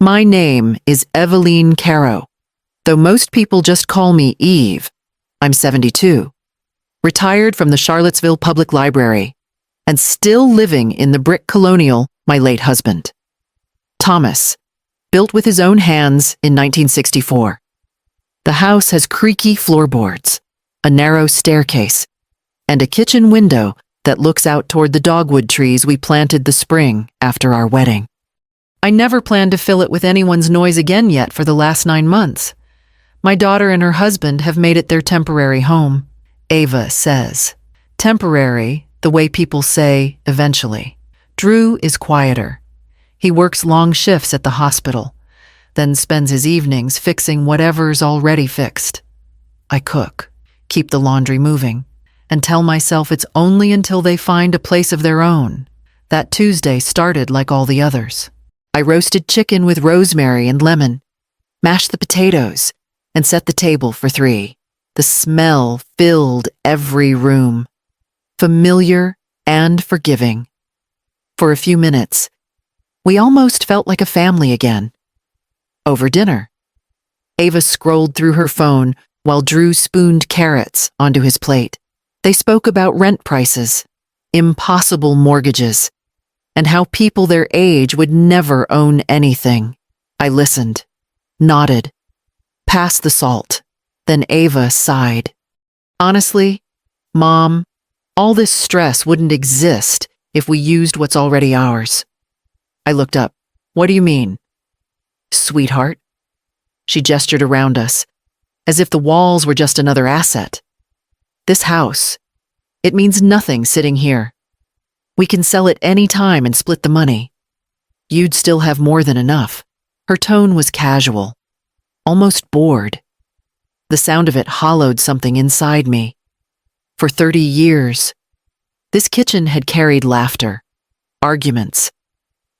My name is Eveline Carrow, though most people just call me Eve. I'm 72, retired from the Charlottesville Public Library, and still living in the brick colonial my late husband, Thomas, built with his own hands in 1964. The house has creaky floorboards, a narrow staircase, and a kitchen window that looks out toward the dogwood trees we planted the spring after our wedding. I never planned to fill it with anyone's noise again yet for the last 9 months. My daughter and her husband have made it their temporary home. Ava says. Temporary, the way people say eventually. Drew is quieter. He works long shifts at the hospital, then spends his evenings fixing whatever's already fixed. I cook, keep the laundry moving, and tell myself it's only until they find a place of their own. That Tuesday started like all the others. I roasted chicken with rosemary and lemon, mashed the potatoes, and set the table for 3. The smell filled every room, familiar and forgiving. For a few minutes, we almost felt like a family again. Over dinner, Ava scrolled through her phone while Drew spooned carrots onto his plate. They spoke about rent prices, impossible mortgages, and how people their age would never own anything. I listened, nodded, passed the salt. Then Ava sighed. Honestly, Mom, all this stress wouldn't exist if we used what's already ours. I looked up. What do you mean? Sweetheart. She gestured around us, as if the walls were just another asset. This house, it means nothing sitting here. We can sell it any time and split the money. You'd still have more than enough. Her tone was casual, almost bored. The sound of it hollowed something inside me. For 30 years, this kitchen had carried laughter, arguments,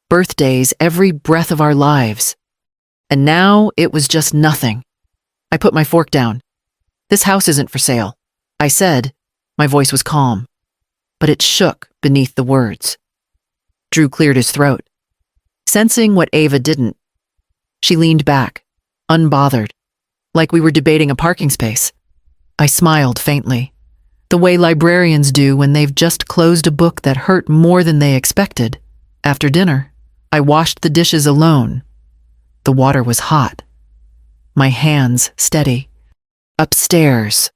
birthdays, every breath of our lives. And now it was just nothing. I put my fork down. This house isn't for sale, I said. My voice was calm, but it shook beneath the words. Drew cleared his throat. Sensing what Ava didn't, she leaned back, unbothered, like we were debating a parking space. I smiled faintly, the way librarians do when they've just closed a book that hurt more than they expected. After dinner, I washed the dishes alone. The water was hot, my hands steady. Upstairs,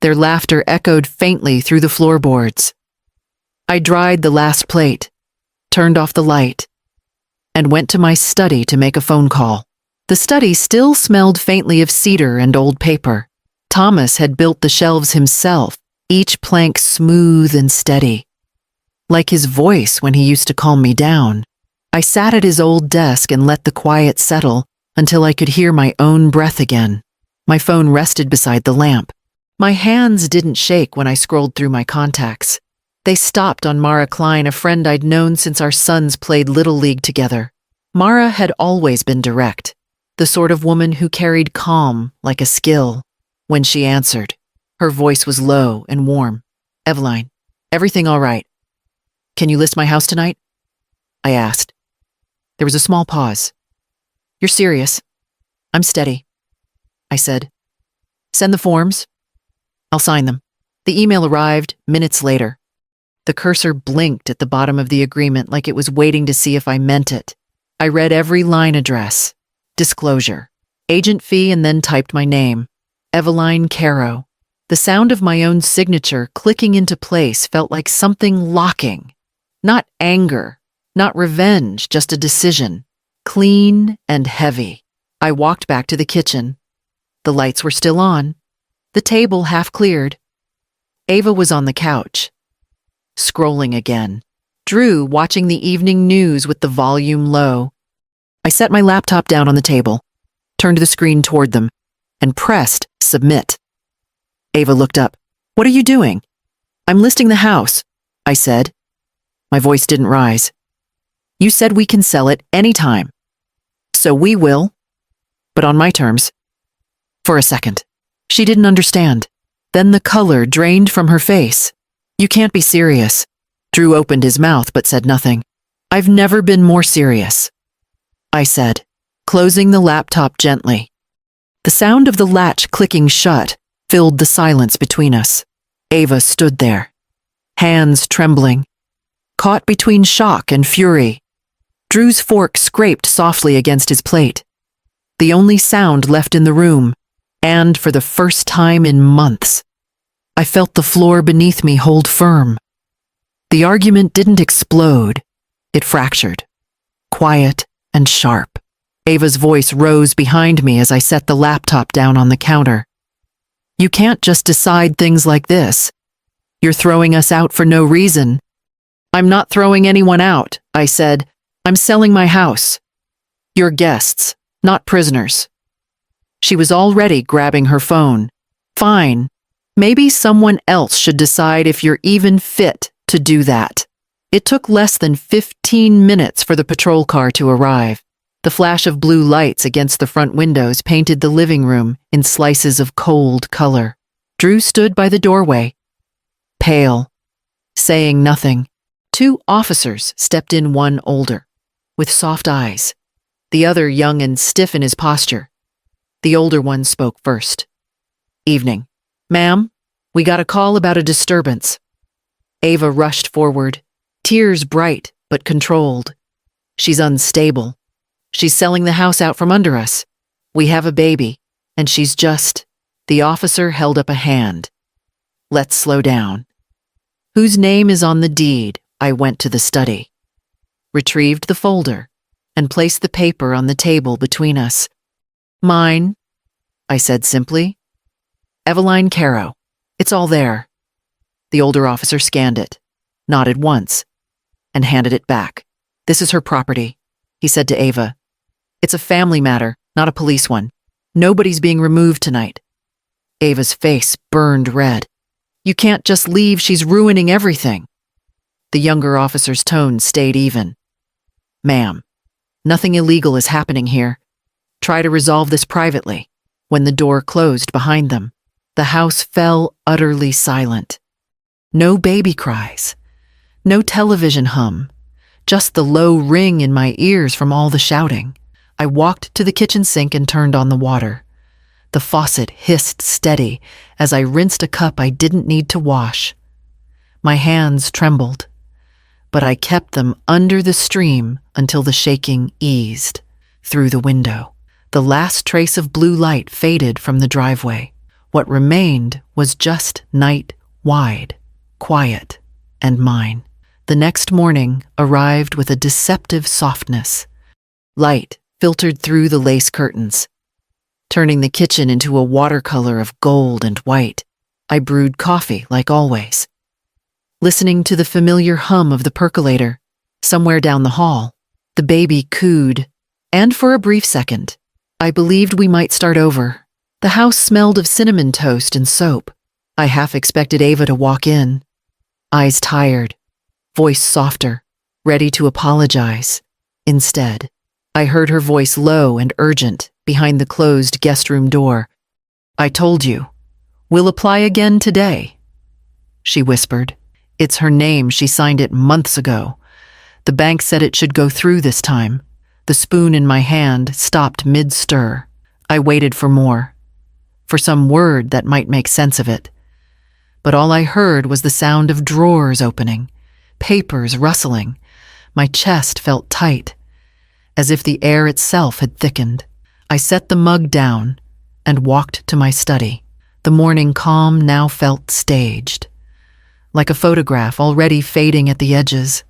their laughter echoed faintly through the floorboards. I dried the last plate, turned off the light, and went to my study to make a phone call. The study still smelled faintly of cedar and old paper. Thomas had built the shelves himself, each plank smooth and steady. Like his voice when he used to calm me down. I sat at his old desk and let the quiet settle until I could hear my own breath again. My phone rested beside the lamp. My hands didn't shake when I scrolled through my contacts. They stopped on Mara Klein, a friend I'd known since our sons played Little League together. Mara had always been direct, the sort of woman who carried calm like a skill. When she answered, her voice was low and warm. Eveline, everything all right? Can you list my house tonight? I asked. There was a small pause. You're serious? I'm steady, I said. Send the forms. I'll sign them. The email arrived minutes later. The cursor blinked at the bottom of the agreement like it was waiting to see if I meant it. I read every line address, disclosure, agent fee, and then typed my name, Eveline Carrow. The sound of my own signature clicking into place felt like something locking. Not anger, not revenge, just a decision. Clean and heavy. I walked back to the kitchen. The lights were still on. The table half cleared. Ava was on the couch, scrolling again. Drew watching the evening news with the volume low. I set my laptop down on the table, turned the screen toward them, and pressed submit. Ava looked up. What are you doing? I'm listing the house, I said. My voice didn't rise. You said we can sell it anytime. So we will, but on my terms. For a second, she didn't understand. Then the color drained from her face. You can't be serious. Drew opened his mouth but said nothing. I've never been more serious, I said. closing the laptop gently. The sound of the latch clicking shut filled the silence between us. Ava stood there, hands trembling, caught between shock and fury. Drew's fork scraped softly against his plate, the only sound left in the room, and for the first time in months, I felt the floor beneath me hold firm. The argument didn't explode, it fractured, quiet and sharp. Ava's voice rose behind me as I set the laptop down on the counter. You can't just decide things like this. You're throwing us out for no reason. I'm not throwing anyone out, I said. I'm selling my house. You're guests, not prisoners. She was already grabbing her phone. Fine. Maybe someone else should decide if you're even fit to do that. It took less than 15 minutes for the patrol car to arrive. The flash of blue lights against the front windows painted the living room in slices of cold color. Drew stood by the doorway, pale, saying nothing. 2 officers stepped in, one older, with soft eyes, the other young and stiff in his posture. The older one spoke first. Evening. Ma'am, we got a call about a disturbance. Ava rushed forward, tears bright but controlled. She's unstable. She's selling the house out from under us. We have a baby, and she's just... The officer held up a hand. Let's slow down. Whose name is on the deed? I went to the study, retrieved the folder, and placed the paper on the table between us. Mine, I said simply. Eveline Carrow. It's all there. The older officer scanned it, nodded once, and handed it back. This is her property, he said to Ava. It's a family matter, not a police one. Nobody's being removed tonight. Ava's face burned red. You can't just leave, she's ruining everything. The younger officer's tone stayed even. Ma'am, nothing illegal is happening here. Try to resolve this privately. When the door closed behind them, the house fell utterly silent. No baby cries, no television hum, just the low ring in my ears from all the shouting. I walked to the kitchen sink and turned on the water. The faucet hissed steady as I rinsed a cup I didn't need to wash. My hands trembled, but I kept them under the stream until the shaking eased. Through the window, the last trace of blue light faded from the driveway. What remained was just night wide, quiet, and mine. The next morning arrived with a deceptive softness. Light filtered through the lace curtains, turning the kitchen into a watercolor of gold and white. I brewed coffee like always, listening to the familiar hum of the percolator. Somewhere down the hall, the baby cooed, and for a brief second, I believed we might start over. The house smelled of cinnamon toast and soap. I half expected Ava to walk in, eyes tired, voice softer, ready to apologize. Instead, I heard her voice low and urgent behind the closed guest room door. I told you, we'll apply again today, she whispered. It's her name, she signed it months ago. The bank said it should go through this time. The spoon in my hand stopped mid-stir. I waited for more, for some word that might make sense of it. But all I heard was the sound of drawers opening, papers rustling. My chest felt tight, as if the air itself had thickened. I set the mug down and walked to my study. The morning calm now felt staged, like a photograph already fading at the edges.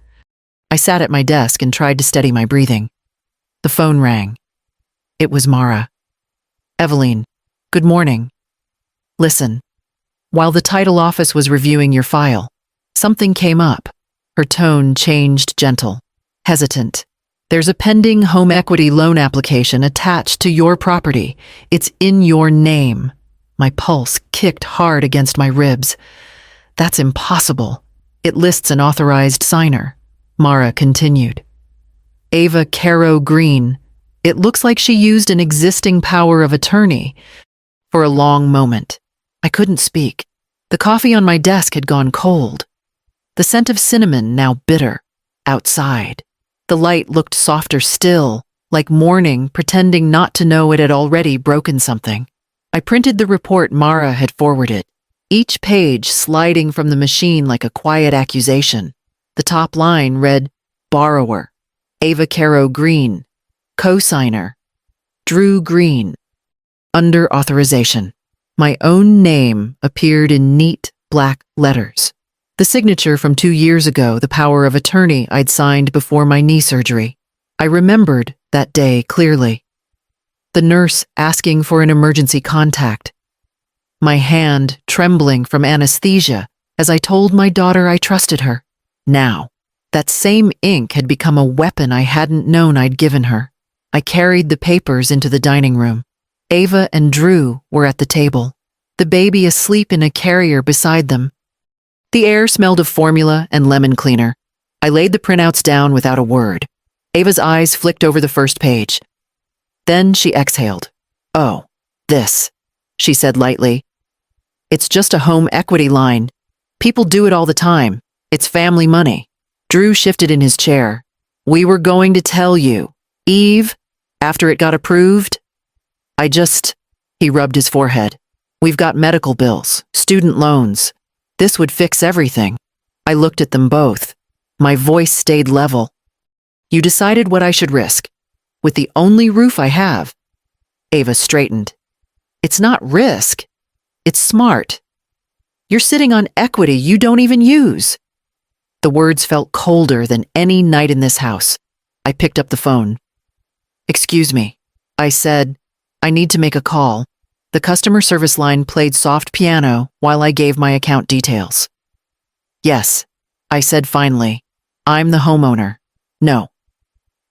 I sat at my desk and tried to steady my breathing. The phone rang. It was Mara. Eveline, good morning. Listen, while the title office was reviewing your file, something came up. Her tone changed gentle, hesitant. There's a pending home equity loan application attached to your property. It's in your name. My pulse kicked hard against my ribs. That's impossible. It lists an authorized signer. Mara continued. Ava Carrow Green. It looks like she used an existing power of attorney. For a long moment, I couldn't speak. The coffee on my desk had gone cold. The scent of cinnamon now bitter. Outside, the light looked softer still, like mourning, pretending not to know it had already broken something. I printed the report Mara had forwarded, each page sliding from the machine like a quiet accusation. The top line read, borrower, Eva Carrow Green, co-signer, Drew Green. Under authorization, my own name appeared in neat black letters. The signature from 2 years ago, the power of attorney I'd signed before my knee surgery. I remembered that day clearly. The nurse asking for an emergency contact. My hand trembling from anesthesia as I told my daughter I trusted her. Now, that same ink had become a weapon I hadn't known I'd given her. I carried the papers into the dining room. Ava and Drew were at the table, the baby asleep in a carrier beside them. The air smelled of formula and lemon cleaner. I laid the printouts down without a word. Ava's eyes flicked over the first page. Then she exhaled. Oh, this, she said lightly. It's just a home equity line. People do it all the time. It's family money. Drew shifted in his chair. We were going to tell you, Eve, after it got approved. He rubbed his forehead. We've got medical bills, student loans. This would fix everything. I looked at them both. My voice stayed level. You decided what I should risk, with the only roof I have. Ava straightened. It's not risk. It's smart. You're sitting on equity you don't even use. The words felt colder than any night in this house. I picked up the phone. Excuse me, I said. I need to make a call. The customer service line played soft piano while I gave my account details. Yes, I said finally. I'm the homeowner. No,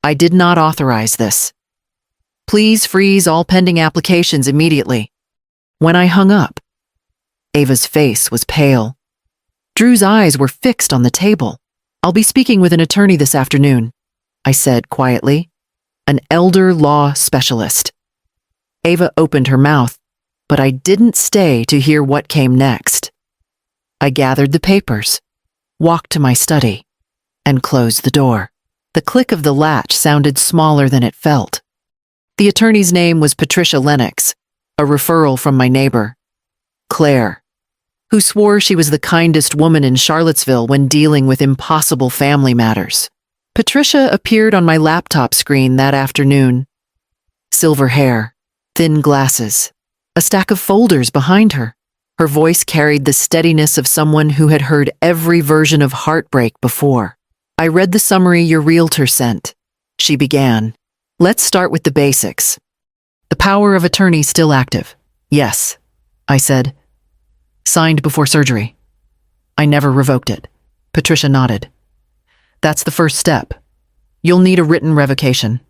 I did not authorize this. Please freeze all pending applications immediately. When I hung up, Ava's face was pale. Drew's eyes were fixed on the table. I'll be speaking with an attorney this afternoon, I said quietly. An elder law specialist. Ava opened her mouth, but I didn't stay to hear what came next. I gathered the papers, walked to my study, and closed the door. The click of the latch sounded smaller than it felt. The attorney's name was Patricia Lennox, a referral from my neighbor, Claire, who swore she was the kindest woman in Charlottesville when dealing with impossible family matters. Patricia appeared on my laptop screen that afternoon. Silver hair, thin glasses, a stack of folders behind her. Her voice carried the steadiness of someone who had heard every version of heartbreak before. I read the summary your realtor sent. She began. Let's start with the basics. The power of attorney still active. Yes, I said. Signed before surgery. I never revoked it. Patricia nodded. That's the first step. You'll need a written revocation.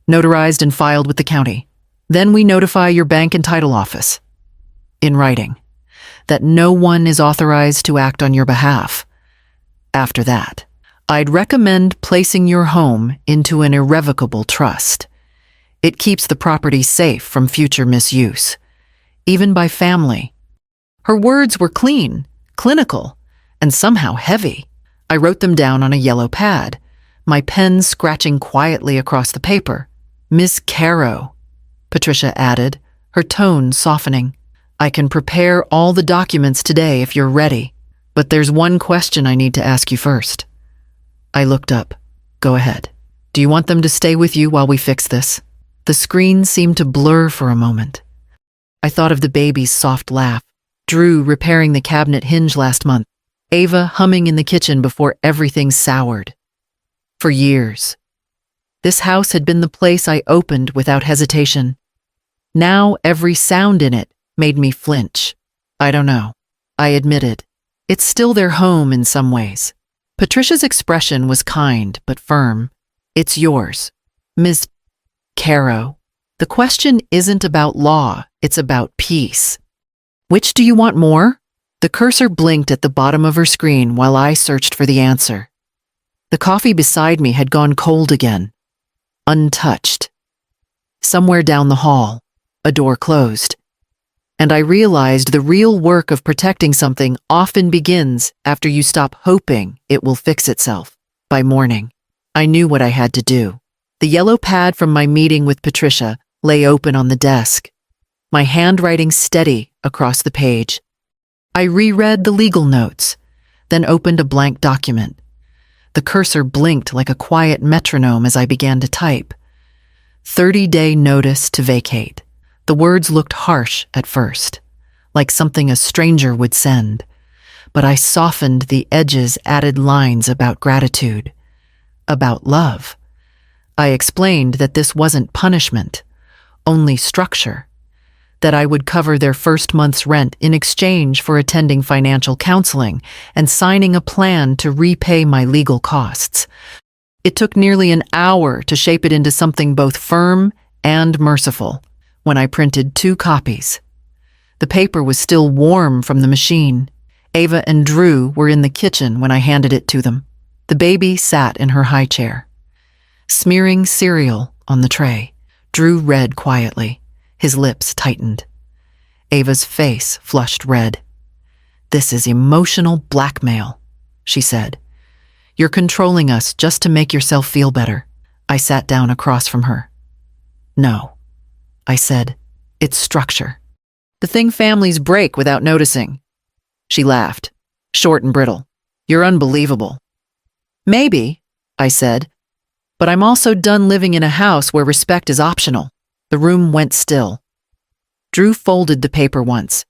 Notarized and filed with the county. Then we notify your bank and title office. In writing. That no one is authorized to act on your behalf. After that, I'd recommend placing your home into an irrevocable trust. It keeps the property safe from future misuse, even by family. Her words were clean, clinical, and somehow heavy. I wrote them down on a yellow pad, my pen scratching quietly across the paper. Miss Carrow, Patricia added, her tone softening. I can prepare all the documents today if you're ready, but there's one question I need to ask you first. I looked up. Go ahead. Do you want them to stay with you while we fix this? The screen seemed to blur for a moment. I thought of the baby's soft laugh, Drew repairing the cabinet hinge last month, Ava humming in the kitchen before everything soured. For years, this house had been the place I opened without hesitation. Now every sound in it made me flinch. I don't know, I admitted. It's still their home in some ways. Patricia's expression was kind but firm. It's yours, Ms. Carrow. The question isn't about law, it's about peace. Which do you want more? The cursor blinked at the bottom of her screen while I searched for the answer. The coffee beside me had gone cold again, untouched. Somewhere down the hall, a door closed, and I realized the real work of protecting something often begins after you stop hoping it will fix itself. By morning, I knew what I had to do. The yellow pad from my meeting with Patricia lay open on the desk, my handwriting steady across the page. I reread the legal notes, then opened a blank document. The cursor blinked like a quiet metronome as I began to type. 30-day notice to vacate. The words looked harsh at first, like something a stranger would send, but I softened the edges, added lines about gratitude, about love. I explained that this wasn't punishment, only structure, that I would cover their first month's rent in exchange for attending financial counseling and signing a plan to repay my legal costs. It took nearly an hour to shape it into something both firm and merciful when I printed 2 copies. The paper was still warm from the machine. Ava and Drew were in the kitchen when I handed it to them. The baby sat in her high chair, smearing cereal on the tray. Drew read quietly. His lips tightened. Ava's face flushed red. "This is emotional blackmail," she said. "You're controlling us just to make yourself feel better." I sat down across from her. "No," I said. "It's structure. The thing families break without noticing." She laughed, short and brittle. "You're unbelievable." "Maybe," I said, "but I'm also done living in a house where respect is optional." The room went still. Drew folded the paper once.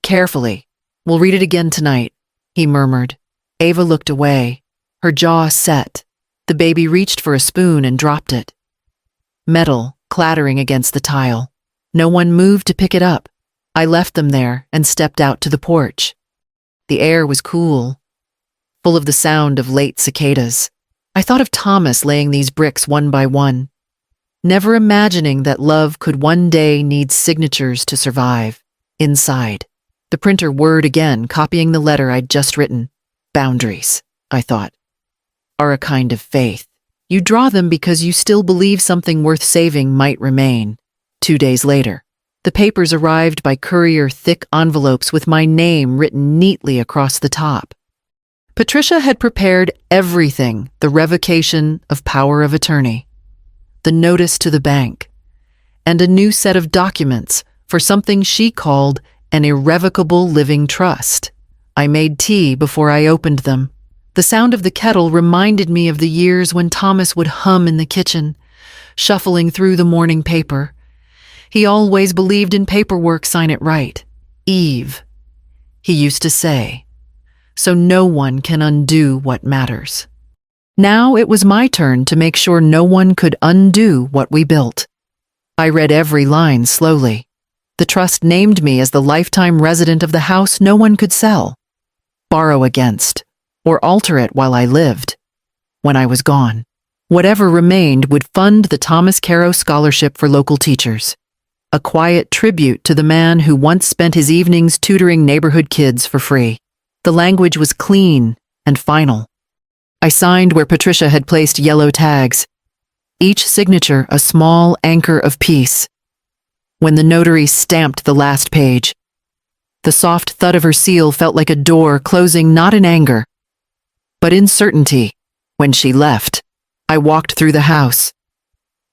"Carefully. We'll read it again tonight," he murmured. Ava looked away, her jaw set. The baby reached for a spoon and dropped it. Metal clattering against the tile. No one moved to pick it up. I left them there and stepped out to the porch. The air was cool, full of the sound of late cicadas. I thought of Thomas laying these bricks one by one, never imagining that love could one day need signatures to survive. Inside, the printer whirred again, copying the letter I'd just written. Boundaries, I thought, are a kind of faith. You draw them because you still believe something worth saving might remain. 2 days later, the papers arrived by courier, thick envelopes with my name written neatly across the top. Patricia had prepared everything: the revocation of power of attorney, the notice to the bank, and a new set of documents for something she called an irrevocable living trust. I made tea before I opened them. The sound of the kettle reminded me of the years when Thomas would hum in the kitchen, shuffling through the morning paper. He always believed in paperwork, sign it right. Eve, he used to say, so no one can undo what matters. Now it was my turn to make sure no one could undo what we built. I read every line slowly. The trust named me as the lifetime resident of the house no one could sell, borrow against, or alter it while I lived. When I was gone, whatever remained would fund the Thomas Carrow Scholarship for local teachers, a quiet tribute to the man who once spent his evenings tutoring neighborhood kids for free. The language was clean and final. I signed where Patricia had placed yellow tags, each signature a small anchor of peace. When the notary stamped the last page, the soft thud of her seal felt like a door closing not in anger, but in certainty. When she left, I walked through the house,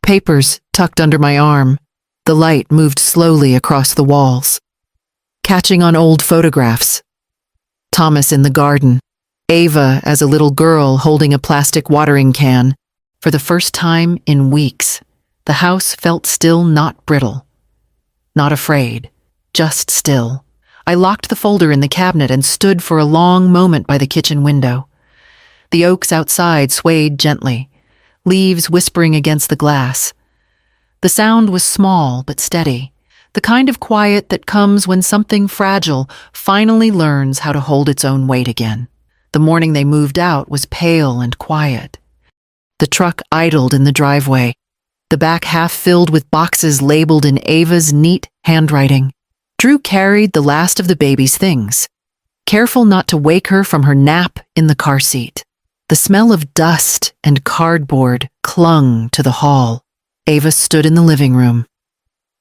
papers tucked under my arm. The light moved slowly across the walls, catching on old photographs. Thomas in the garden, Ava as a little girl holding a plastic watering can. For the first time in weeks, the house felt still, not brittle, not afraid, just still. I locked the folder in the cabinet and stood for a long moment by the kitchen window. The oaks outside swayed gently, leaves whispering against the glass. The sound was small but steady, the kind of quiet that comes when something fragile finally learns how to hold its own weight again. The morning they moved out was pale and quiet. The truck idled in the driveway, the back half filled with boxes labeled in Ava's neat handwriting. Drew carried the last of the baby's things, careful not to wake her from her nap in the car seat. The smell of dust and cardboard clung to the hall. Ava stood in the living room,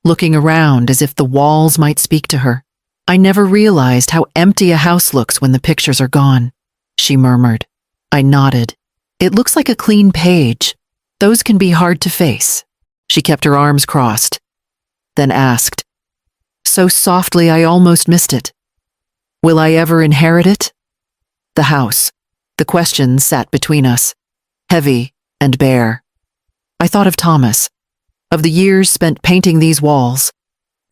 looking around as if the walls might speak to her. "I never realized how empty a house looks when the pictures are gone," she murmured. I nodded. "It looks like a clean page, Those can be hard to face. She kept her arms crossed, then asked, so softly I almost missed it, will I ever inherit it? The house. The question sat between us, heavy and bare. I thought of Thomas, of the years spent painting these walls,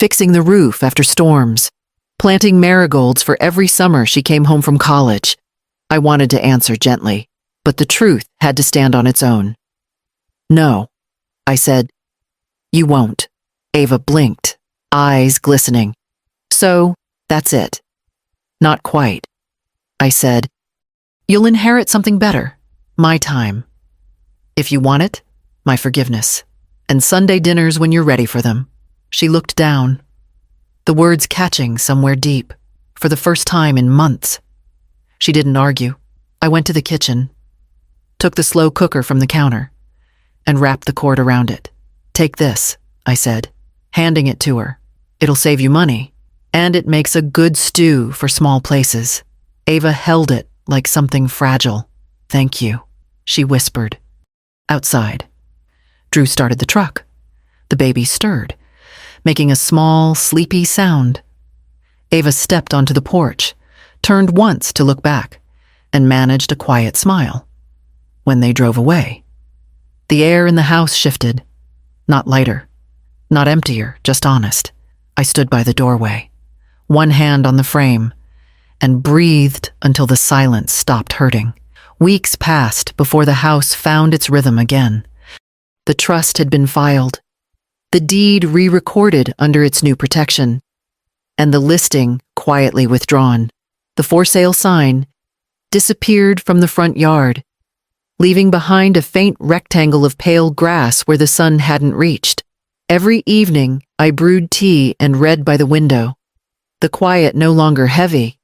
fixing the roof after storms, planting marigolds for every summer she came home from college. I wanted to answer gently, but the truth had to stand on its own. No, I said. You won't. Ava blinked, eyes glistening. So, that's it. Not quite. I said, you'll inherit something better, my time. If you want it, my forgiveness, and Sunday dinners when you're ready for them. She looked down, the words catching somewhere deep, for the first time in months. She didn't argue. I went to the kitchen, took the slow cooker from the counter, and wrapped the cord around it. Take this, I said, handing it to her. It'll save you money, and it makes a good stew for small places. Ava held it like something fragile. Thank you, she whispered. Outside, Drew started the truck. The baby stirred, making a small, sleepy sound. Ava stepped onto the porch, turned once to look back, and managed a quiet smile. When they drove away, the air in the house shifted, not lighter, not emptier, just honest. I stood by the doorway, one hand on the frame, and breathed until the silence stopped hurting. Weeks passed before the house found its rhythm again. The trust had been filed, the deed re-recorded under its new protection, and the listing quietly withdrawn. The for sale sign disappeared from the front yard, leaving behind a faint rectangle of pale grass where the sun hadn't reached. Every evening, I brewed tea and read by the window, the quiet no longer heavy,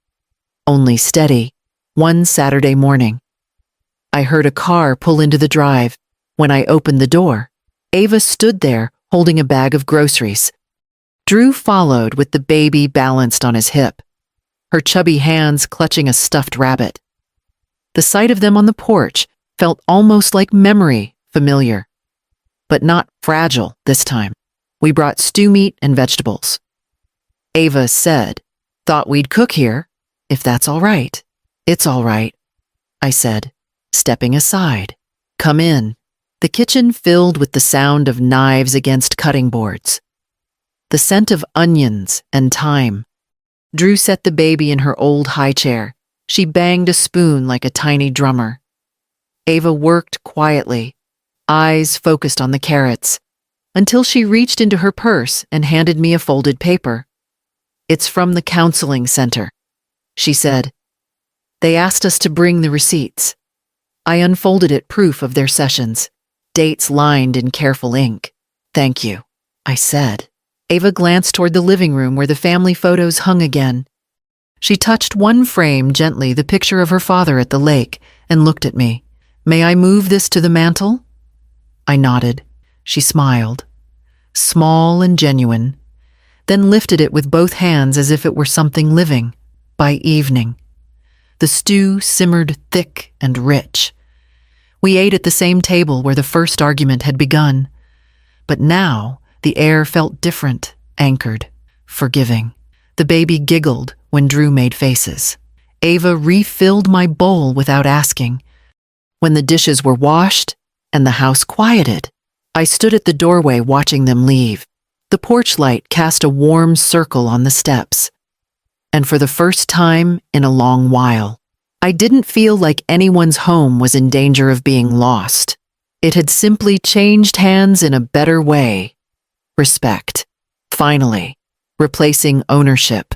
only steady. One Saturday morning, I heard a car pull into the drive. When I opened the door, Ava stood there holding a bag of groceries. Drew followed with the baby balanced on his hip, her chubby hands clutching a stuffed rabbit. The sight of them on the porch felt almost like memory, familiar, but not fragile this time. We brought stew meat and vegetables. Ava said, thought we'd cook here, if that's all right. It's all right, I said, stepping aside. Come in. The kitchen filled with the sound of knives against cutting boards, the scent of onions and thyme. Drew set the baby in her old high chair. She banged a spoon like a tiny drummer. Ava worked quietly, eyes focused on the carrots, until she reached into her purse and handed me a folded paper. It's from the counseling center, she said. They asked us to bring the receipts. I unfolded it, proof of their sessions, dates lined in careful ink. Thank you, I said. Ava glanced toward the living room where the family photos hung again. She touched one frame gently, the picture of her father at the lake, and looked at me. May I move this to the mantel? I nodded. She smiled, small and genuine, then lifted it with both hands as if it were something living. By evening, the stew simmered thick and rich. We ate at the same table where the first argument had begun, but now the air felt different, anchored, forgiving. The baby giggled when Drew made faces. Ava refilled my bowl without asking. When the dishes were washed and the house quieted, I stood at the doorway watching them leave. The porch light cast a warm circle on the steps, and for the first time in a long while, I didn't feel like anyone's home was in danger of being lost. It had simply changed hands in a better way. Respect, finally, replacing ownership.